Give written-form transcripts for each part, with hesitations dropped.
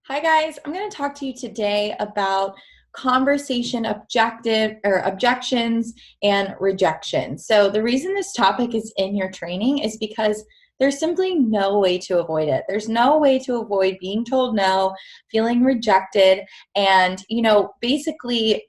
Hi guys, I'm going to talk to you today about conversation objections and rejections. So the reason this topic is in your training is because there's simply no way to avoid it. There's no way to avoid being told no, feeling rejected, and basically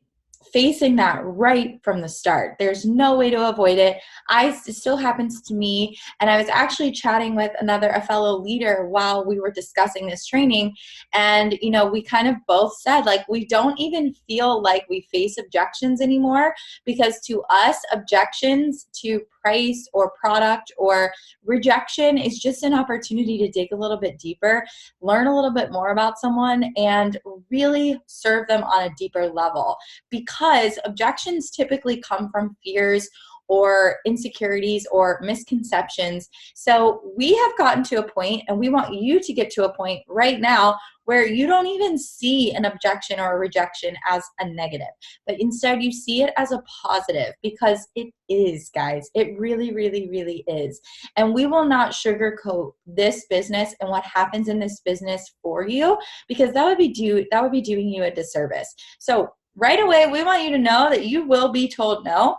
facing that right from the start. There's no way to avoid it. It still happens to me, and I was actually chatting with a fellow leader while we were discussing this training, and we kind of both said, like, we don't even feel like we face objections anymore, because to us, objections to price or product or rejection is just an opportunity to dig a little bit deeper, learn a little bit more about someone, and really serve them on a deeper level, because objections typically come from fears or insecurities or misconceptions. So we have gotten to a point, and we want you to get to a point right now where you don't even see an objection or a rejection as a negative, but instead you see it as a positive, because it is, guys. It really, really, really is. And we will not sugarcoat this business and what happens in this business for you, because that would be doing you a disservice. So right away, we want you to know that you will be told no,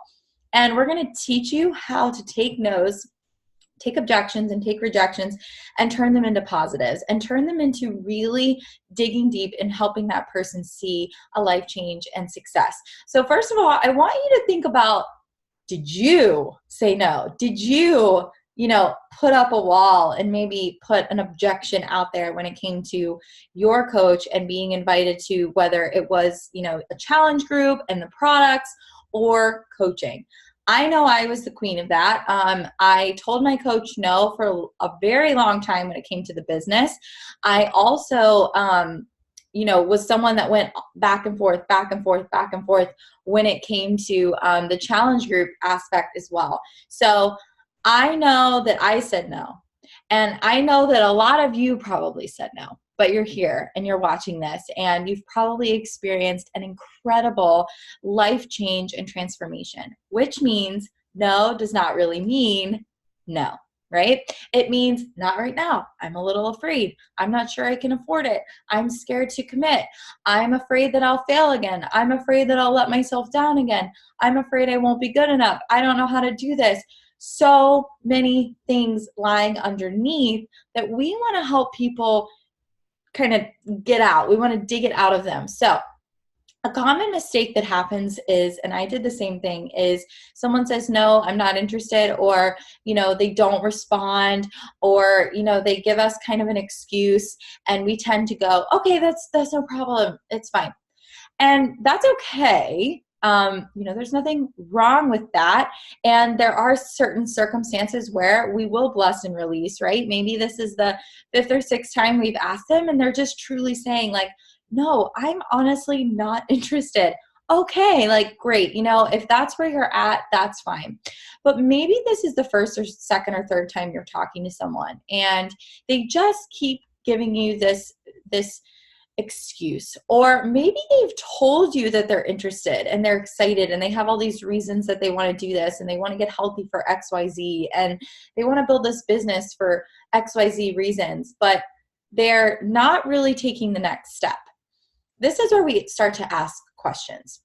and we're going to teach you how to take no's, take objections and take rejections, and turn them into positives, and turn them into really digging deep and helping that person see a life change and success. So first of all, I want you to think about, did you say no? Did you put up a wall and maybe put an objection out there when it came to your coach and being invited to, whether it was, a challenge group and the products or coaching? I know I was the queen of that. I told my coach no for a very long time when it came to the business. I also, was someone that went back and forth, back and forth, back and forth when it came to the challenge group aspect as well. So I know that I said no. And I know that a lot of you probably said no, but you're here and you're watching this, and you've probably experienced an incredible life change and transformation, which means no does not really mean no, right? It means not right now. I'm a little afraid. I'm not sure I can afford it. I'm scared to commit. I'm afraid that I'll fail again. I'm afraid that I'll let myself down again. I'm afraid I won't be good enough. I don't know how to do this. So many things lying underneath that we want to help people kind of get out. We want to dig it out of them. So a common mistake that happens is, and I did the same thing, is someone says, no, I'm not interested, or, they don't respond, or, they give us kind of an excuse, and we tend to go, okay, that's no problem. It's fine. And that's okay. There's nothing wrong with that. And there are certain circumstances where we will bless and release, right? Maybe this is the fifth or sixth time we've asked them, and they're just truly saying, like, no, I'm honestly not interested. Okay, like, great. If that's where you're at, that's fine. But maybe this is the first or second or third time you're talking to someone, and they just keep giving you this excuse, or maybe they've told you that they're interested and they're excited and they have all these reasons that they want to do this, and they want to get healthy for XYZ, and they want to build this business for XYZ reasons, but they're not really taking the next step. This is where we start to ask questions.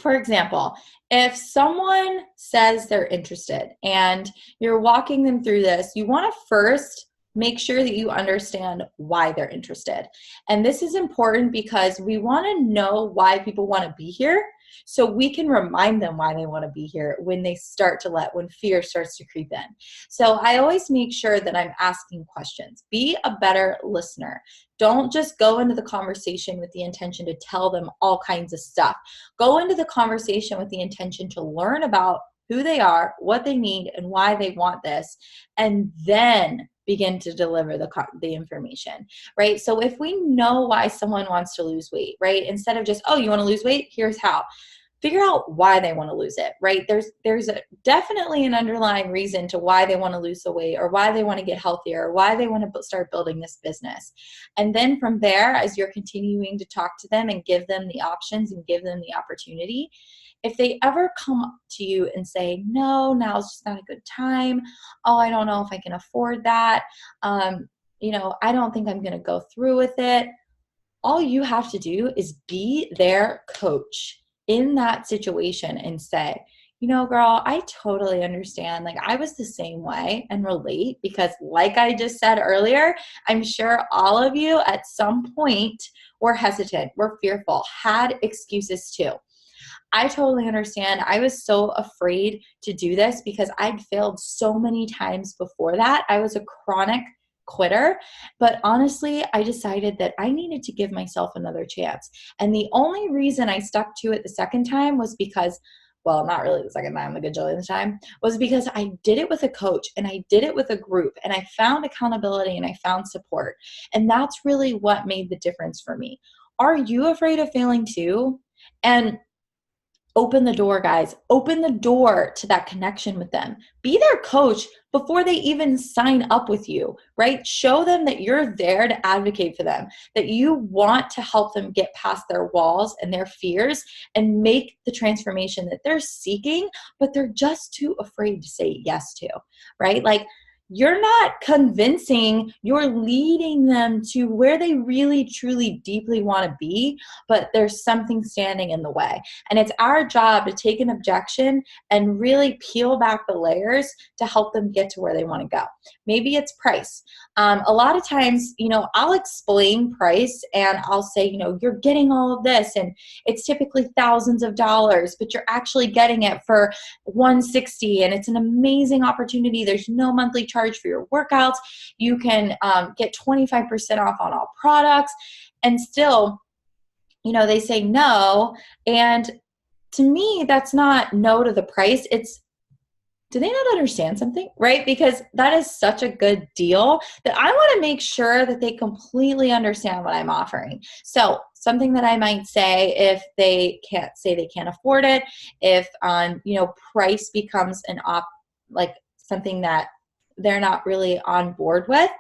For example, if someone says they're interested and you're walking them through this, you want to first make sure that you understand why they're interested. And this is important because we want to know why people want to be here, so we can remind them why they want to be here when fear starts to creep in. So I always make sure that I'm asking questions. Be a better listener. Don't just go into the conversation with the intention to tell them all kinds of stuff. Go into the conversation with the intention to learn about who they are, what they need, and why they want this, and then begin to deliver the information, right? So if we know why someone wants to lose weight, right, instead of just, oh, you want to lose weight? Here's how. Figure out why they want to lose it, right? There's definitely an underlying reason to why they want to lose the weight, or why they want to get healthier, or why they want to start building this business. And then from there, as you're continuing to talk to them and give them the options and give them the opportunity, if they ever come up to you and say, no, now's just not a good time. Oh, I don't know if I can afford that. I don't think I'm going to go through with it. all you have to do is be their coach in that situation and say, you know, girl, I totally understand. Like, I was the same way and relate because, like I just said earlier, I'm sure all of you at some point were hesitant, were fearful, had excuses too. I totally understand. I was so afraid to do this because I'd failed so many times before that. I was a chronic quitter, but honestly, I decided that I needed to give myself another chance. And the only reason I stuck to it the second time was because, well, not really the second time, like a gajillion time, was because I did it with a coach and I did it with a group and I found accountability and I found support. And that's really what made the difference for me. Are you afraid of failing too? And open the door, guys. Open the door to that connection with them. Be their coach before they even sign up with you, right? Show them that you're there to advocate for them, that you want to help them get past their walls and their fears and make the transformation that they're seeking, but they're just too afraid to say yes to, right? Like, you're not convincing, you're leading them to where they really, truly, deeply want to be, but there's something standing in the way. And it's our job to take an objection and really peel back the layers to help them get to where they want to go. Maybe it's price. A lot of times, I'll explain price and I'll say, you're getting all of this and it's typically thousands of dollars, but you're actually getting it for $160 and it's an amazing opportunity. There's no monthly charge for your workouts. You can get 25% off on all products. And still, they say no. And to me, that's not no to the price. It's, do they not understand something, right? Because that is such a good deal that I want to make sure that they completely understand what I'm offering. So something that I might say if they can't say they can't afford it, if, price becomes like something that they're not really on board with.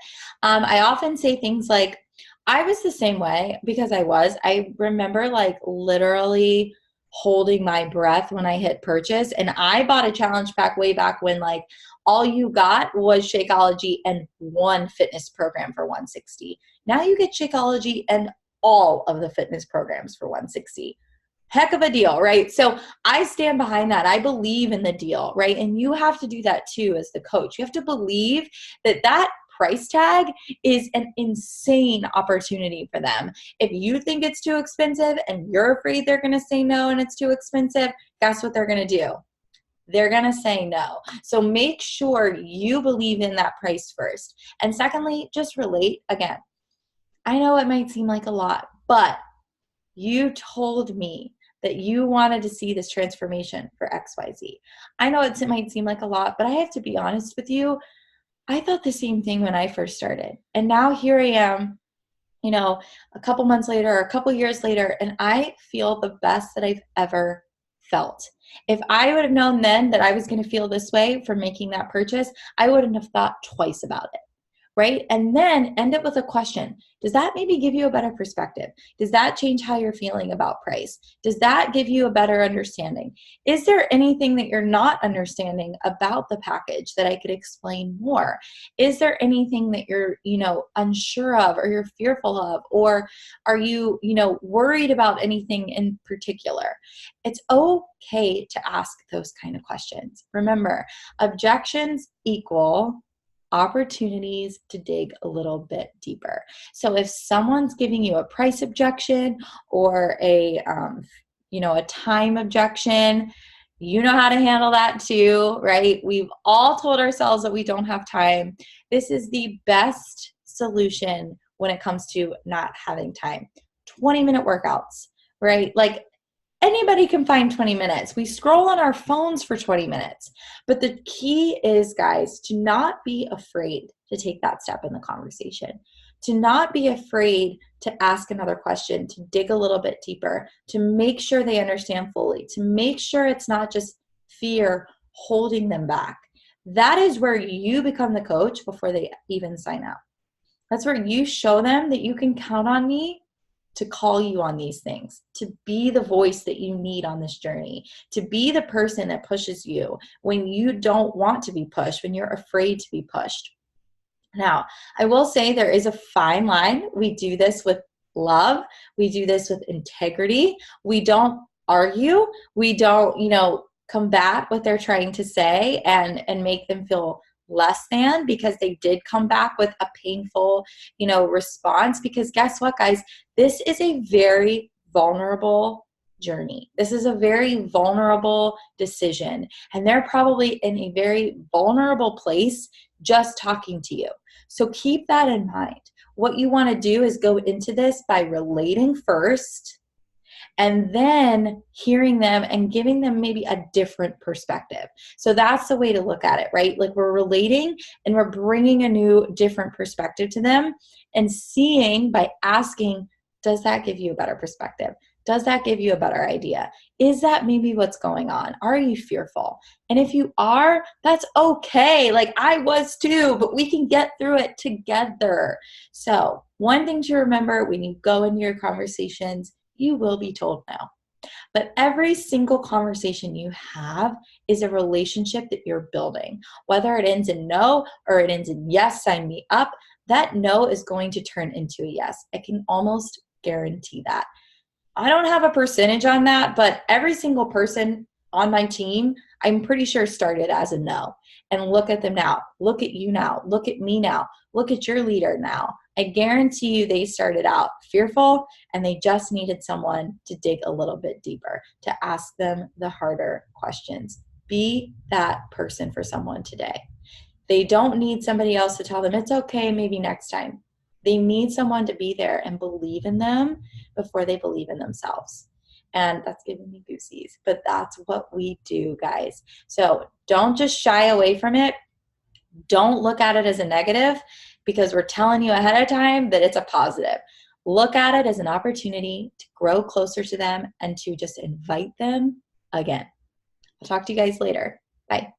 I often say things like, I was the same way because I remember like literally holding my breath when I hit purchase. And I bought a challenge pack way back when like all you got was Shakeology and one fitness program for $160. Now you get Shakeology and all of the fitness programs for $160. Heck of a deal, right? So I stand behind that. I believe in the deal, right? And you have to do that too as the coach. You have to believe that price tag is an insane opportunity for them. If you think it's too expensive and you're afraid they're going to say no and it's too expensive, guess what they're going to do? They're going to say no. So make sure you believe in that price first. And secondly, just relate. Again, I know it might seem like a lot, but you told me that you wanted to see this transformation for XYZ. I know it might seem like a lot, but I have to be honest with you. I thought the same thing when I first started. And now here I am, a couple months later, or a couple years later, and I feel the best that I've ever felt. If I would have known then that I was going to feel this way for making that purchase, I wouldn't have thought twice about it. Right? And then end it with a question. Does that maybe give you a better perspective? Does that change how you're feeling about price? Does that give you a better understanding? Is there anything that you're not understanding about the package that I could explain more? Is there anything that you're, unsure of or you're fearful of? Or are you, worried about anything in particular? It's okay to ask those kind of questions. Remember, objections equal opportunities to dig a little bit deeper. So if someone's giving you a price objection or a time objection, you know how to handle that too, right? We've all told ourselves that we don't have time. This is the best solution when it comes to not having time. 20-minute workouts, right? Like, anybody can find 20 minutes. We scroll on our phones for 20 minutes. But the key is, guys, to not be afraid to take that step in the conversation, to not be afraid to ask another question, to dig a little bit deeper, to make sure they understand fully, to make sure it's not just fear holding them back. That is where you become the coach before they even sign up. That's where you show them that you can count on me to call you on these things, to be the voice that you need on this journey, to be the person that pushes you when you don't want to be pushed, when you're afraid to be pushed. Now, I will say there is a fine line. We do this with love. We do this with integrity. We don't argue. We don't, combat what they're trying to say and make them feel less than because they did come back with a painful, response. Because guess what, guys? This is a very vulnerable journey. This is a very vulnerable decision. And they're probably in a very vulnerable place just talking to you. So keep that in mind. What you want to do is go into this by relating first, and then hearing them and giving them maybe a different perspective. So that's the way to look at it, right? Like we're relating and we're bringing a new, different perspective to them and seeing by asking, does that give you a better perspective? Does that give you a better idea? Is that maybe what's going on? Are you fearful? And if you are, that's okay. Like I was too, but we can get through it together. So one thing to remember when you go into your conversations, you will be told no. But every single conversation you have is a relationship that you're building. Whether it ends in no or it ends in yes, sign me up, that no is going to turn into a yes. I can almost guarantee that. I don't have a percentage on that, but every single person on my team, I'm pretty sure started as a no. And look at them now. Look at you now. Look at me now. Look at your leader now. I guarantee you they started out fearful and they just needed someone to dig a little bit deeper, to ask them the harder questions. Be that person for someone today. They don't need somebody else to tell them it's okay, maybe next time. They need someone to be there and believe in them before they believe in themselves. And that's giving me goosies, but that's what we do, guys. So don't just shy away from it. Don't look at it as a negative because we're telling you ahead of time that it's a positive. Look at it as an opportunity to grow closer to them and to just invite them again. I'll talk to you guys later. Bye.